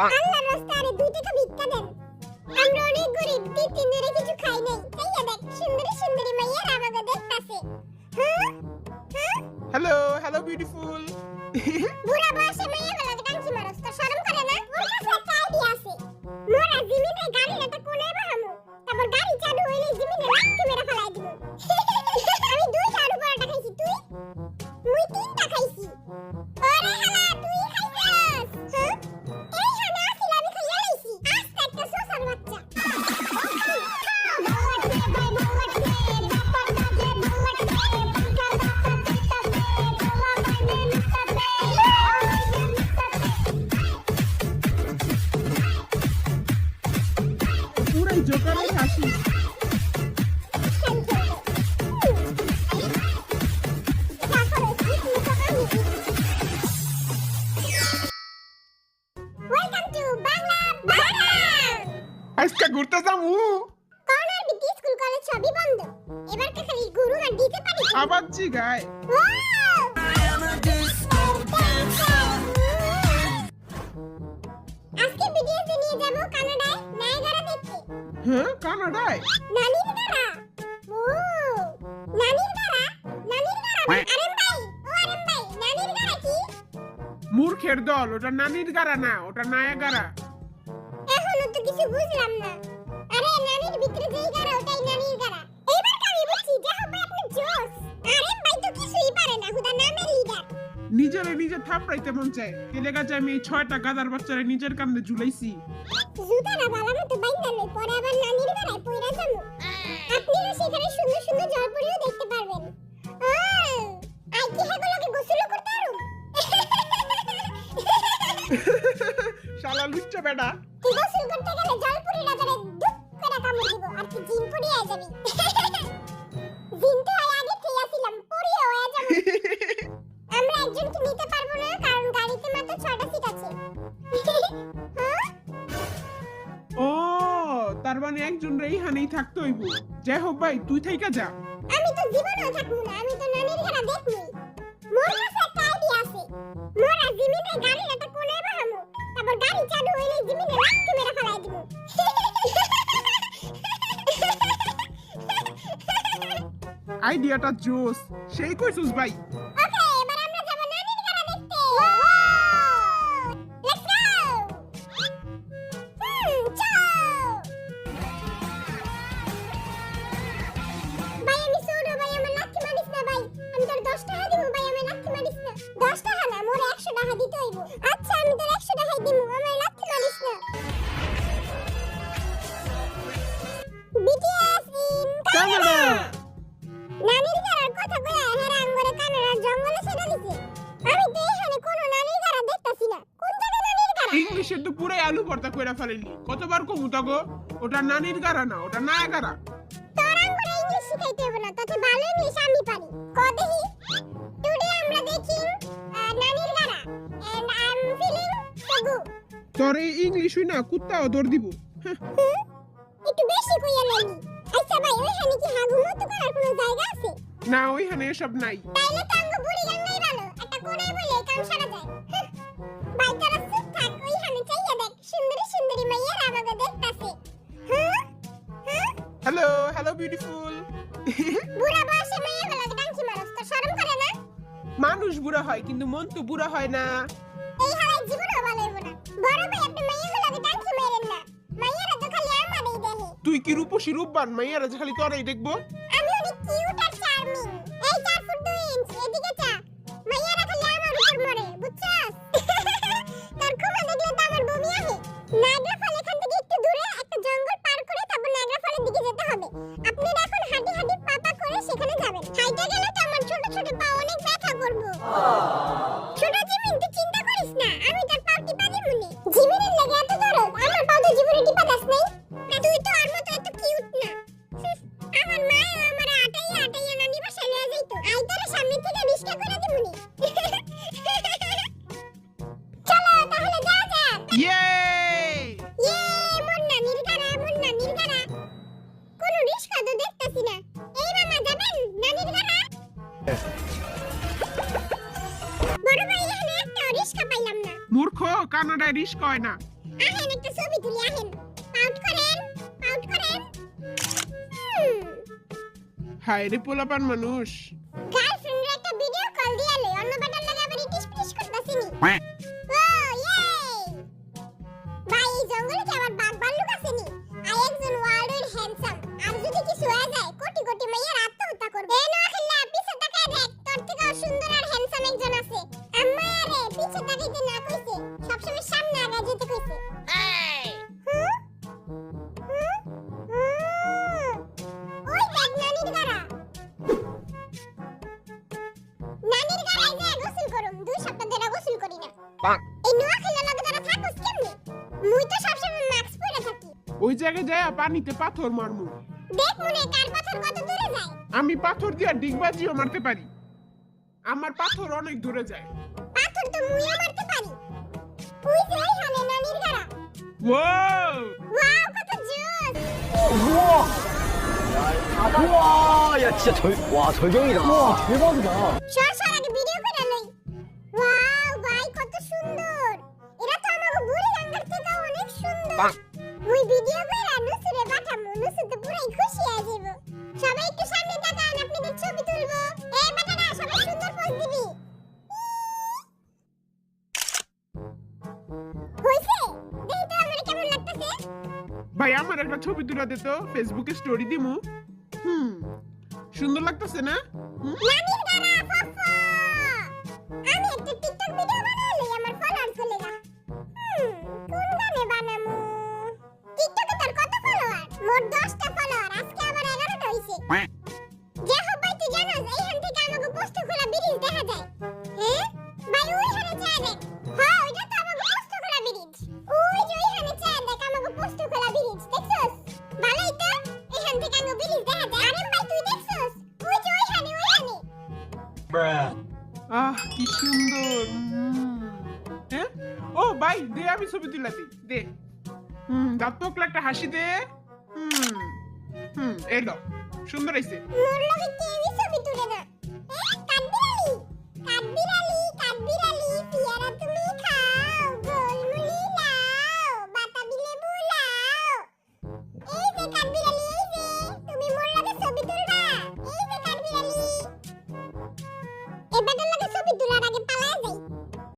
আল্লাহর রাস্তায় দুই টাকা ভিক্ষা দেন। আমরা অনেক গরিব, তিন দিন ধরে কিছু খাই নাই। তাইয়া দেখ সুন্দরী সুন্দরী মাইয়ারা আমাকে দেখতাছে। Hello beautiful. বুড়া বয়সে মাইয়াগুলোকে টাংকি মারস, তোর শরম করে না? ওর কাছে একটা আইডিয়া আছে। মোরা জিমিনে গাড়িটা কোনে বাহামু, তারপর গাড়ি চালু হইলে জিমিনে লাথি মেরে ফেলাই দিব। আমি 2টা আলু পরোটা খাইছি, তুই? মুই 3টা খাইছি। ওরে হালা তুই খাইছস? এই হানা আসিল আমি খাইয়া লাইছি। আস্তে একটা সোসার বাচ্চা। পুরাই জোকারে হাসি। Welcome to Bangla Bangla. আজকে ঘুরতে যাবো। কর্নার বিটি স্কুল কলেজ সবই বন্ধ। এবার কে খালি গুরু গান দিতে পারি। আবার জিগায়। আজকে বিটিএস নিয়ে যাব কানাডায় নায়াগারা দেখতে। হ্যাঁ কানাডায়? নানির গারা। ও নানির গারা, নানির গারা। আরেম ভাই, ও আরেম ভাই, নানির গারা কি? মূর্খের দল, ওটা নানির গারা না, ওটা নায়াগারা। এখনো তো কিছু বুঝলাম না। আরে নানির ভিতরে যেই গারা ওটাই নানির গারা। এইবার আমি বুঝছি যে হবে আপনি জোস। আরেম ভাই তো কিছুই পারে না, হুদা নামের লিডার। নিজে থাপড়াইতে মন চায়। এলাকা যায় আমি এই 6টা গাদার বাচ্চারে নিজের কান্দে ঝুলাইছি। জুতাটা ভালো মতো বাইন্ধা লই, পরে আবার নানির গারায় পইরা যাবো। আপনিও সেখানে সুন্দর সুন্দর জলপরিও দেখতে পারবেন। ও আই কি হেগুলোকে গোসল করতে পারুম? শালা লুচ্চা বেটা। তুই গোসল করতে গেলে জলপরিরা তোরে দুপ করে কামড় দিব, আর তুই জিন পরি হয়ে যাবি। জিন তো আগে থেকে আসিলাম, পরি হয়ে যাবি। আমরা একজনকে নিতে পারবো না, কারণ গাড়িতে মাত্র 6টা সিট আছে। হ্যাঁ? ও তার মানে একজন এইখানেই থাকতে হইব। যাই হোক ভাই, তুই থাইকা যা। আমি তো জীবনেও থাকবো না, আমি তো নানির ঘরে দেখনি। মোর কাছে একটা আইডিয়া আছে। মোরা জিমিনে গাড়িটা কোনে বাহামু, তারপর গাড়ি চালু হইলে জিমিনে লাথি মেরে ফেলাই দিব। আইডিয়াটা জোস। সেই কইছস ভাই। ওকে, এবার আমরা যাব নানির ঘরে দেখতে। Let's go. চলো। ভাই আমি ছোট, ভাই আমার লাথি মারিস না ভাই। আমি তোর 10 টাকা দিব ভাই, আমার লাথি মারিস না। 10 টাকা না, মোর 100 টাকা দিতে হইব। আচ্ছা আমি তোর 100 টাকাই দিব, আমার লাথি মারিস না। BTS in Canada. নানির গারার কথা কইয়া হেরা আঙ্গরে কানাডার জঙ্গলে ছেড়ে দিছে। আমি তো এখানে কোনো নানির গারা দেখতাছি না। কোন জায়গায় নানির গারা? ইংলিশে তো পুরাই আলু ভর্তা কইরা ফেলেলি। কতবার কমু তাগো? ওটা নানির গারা না, ওটা নায়াগারা। তোর আঙ্গুরে ইংলিশ শিখাইতে হবে না, তাতে ভালো ইংলিশ আমি পারি। ক দেখি। টুডে আমরা দেখি নানির গারা and I'm feeling so good. তোর এই ইংলিশ হই না কুত্তাও দৌড় দিব। একটু বেশি কইয়া লাইনি। আচ্ছা ভাই, ওইখানে কি হাগু মতো করার কোনো জায়গা আছে? না ওইখানে এসব নাই। তাইলে তো আঙ্গু বুড়ি গাঙ্গাই ভালো, একটা কোণায় বলে কাম সারা যায়। ভাই তোরা চুপ থাক, ওইখানে চাইয়া দেখ সুন্দরী সুন্দরী মাইয়ারা আমাকে দেখতাছে। Hello beautiful. বুড়া বয়সে মাইয়াগুলোকে টাংকি মারস, তোর শরম করে না? মানুষ বুড়া হয় কিন্তু মন তো বুড়া হয় না। এই হালাই জীবনও ভালো হইব না। বড় ভাই আপনি মাইয়াগুলোকে টাংকি মারেন না। মাইয়ারা তো খালি আমারই দেখে। তুই কি রূপসী রূপবান, মাইয়ারা যে খালি তোরাই দেখবো। আমি অনেক কিউট আর চার্মিং। এই 4 ফুট 2 ইঞ্চ, এদিকে চা। মাইয়ারা খালি আমার উপর মরে, বুঝছস? তোর খুমা দেখলে তো আমার বমি আসে। নাগরা ফল এখান থেকে একটু দূরে একটা জঙ্গল পার করে তারপর নাগরা ফলের দিকে যেতে হবে। আপনি এখন হাঁটি হাঁটি পাপা করে সেখানে যাবেন। হাইটে গেলে তো আমার ছোট ছোট পা অনেক ব্যথা করবে। ছোট জিমিন তুই চিন্তা করিস না, আমি তোর পা টিপা দিমুনি। জিমিনের লাগে এত দরদ, আমার পা তো জীবনে টিপা দাস নাই। না তুই তো আর মতো এত কিউট না। আমার মা আমার আটাইয়া আটাইয়া নানি বাসায় নিয়ে যাইতো। আই তোর সামনে থেকে বিষ্টা করে দিমুনি। চলো তাহলে যা যাক। ইয়ে মোর নানির গারা, মোর নানির গারা। কোনো রিস্কা তো দেখতাছি না। এই মামা যাবেন নানির গারা? বড় ভাই এখানে একটা রিস্কা পাইলাম না। মূর্খ, কানাডায় রিস্ক হয় না। আহেন একটা ছবি তুলি আহেন। পাউট করেন, পাউট করেন। হায় রে পোলাপান মানুষ। গার্লফ্রেন্ডের একটা ভিডিও কল দিয়া লই, অন্য বেটার লাগে আবার ইটিস পিটিস করতাছিনি। ও ইয়ে! ভাই এই জঙ্গলে কি আবার বাঘ ভাল্লুক আসেনি? আই একজন ওয়ার্ল্ডের হ্যান্ডসাম। আর যদি কিছু হয়ে যায়, কোটি কোটি মাইয়ার আত্মহত্যা করবে। এই নোয়া খেললে পিছে তাকায় দেখ, তোর থেকেও সুন্দর আর হ্যান্ডসাম একজন আছে। আম্মা আরে পিছে তাকাইতে না কইছে, সবসময় সামনে আগায় যেতে কইছে। ওই দেখ নানির গাড়া। নানির গাড়ায় যায় গোসল করুম, 2 সপ্তাহ ধরে গোসল করি না। এই নোয়া খেললে লাগে তারা থাকোস কেমনে? মুই তো সবসময় মাস্ক পরে থাকি। ওই জায়গায় যায় পানিতে পাথর মারমু। দেখ মনে কার পাথর কত দূরে যায়। আমি পাথর দিয়ে ডিগবাজিও মারতে পারি। আমার পাথর অনেক দূরে যায়। পাথর তো মুইও মারতে পারি। ওই যে ওইখানে নানির গাড়া। ওয়াও! ওয়াও কত জোস। 우와, 야 진짜 와 절경이다. 와 대박이다. সর আগে ভিডিও করে লই। ওয়াও ভাই কত সুন্দর। এরা তো আমাগো বুড়ি গাঙ্গার থেকে অনেক সুন্দর। মুই ভিডিও কইরা নুসুরে পাঠামু, নুসু তো পুরাই খুশি হয়ে যাইবো। সবাই একটু সামনে তাকান, আপনাদের ছবি তুলবো। এই বেটারা সবাই সুন্দর পোজ দিবি। হইছে? দেখি তো আমার কেমন লাগতেছে। ভাই আমার একটা ছবি তুলে দে তো, ফেসবুকে স্টোরি দিমু। সুন্দর লাগতেছে না? নানির গানা ফাফা। আমি একটা টিকটক ভিডিও বানাইলে আমার ফলোয়ার চলে যা। কোন গানে বানামু? টিকটকে তোর কত ফলোয়ার? মোট 10টা ফলোয়ার, আজকে আবার 11টা হইছে। যে হোক ভাই তুই জানোস এইখান থেকে আমাকে পোস্ট খোলা ব্রিজ দেখা যায়। হ্যাঁ? ভাই ওইখানে চায় দেখ। হ্যাঁ ওইটা তো আমাকে পোস্ট খোলা ব্রিজ। ওই যে ওইখানে চায় দেখ আমাকে পোস্ট খোলা ব্রিজ। দেখছস? ভালোই তো? এখান থেকে আমাকে ব্রিজ দেখা যায়। আরে ভাই তুই দেখছস? ওই যে ওইখানে। আহ কি সুন্দর। হ্যাঁ? ও ভাই দে আমি ছবি তুলে দিই। দে। দাঁত পোকলা একটা হাসি দে। এলো সুন্দর হইছে। মোর লগে টিভি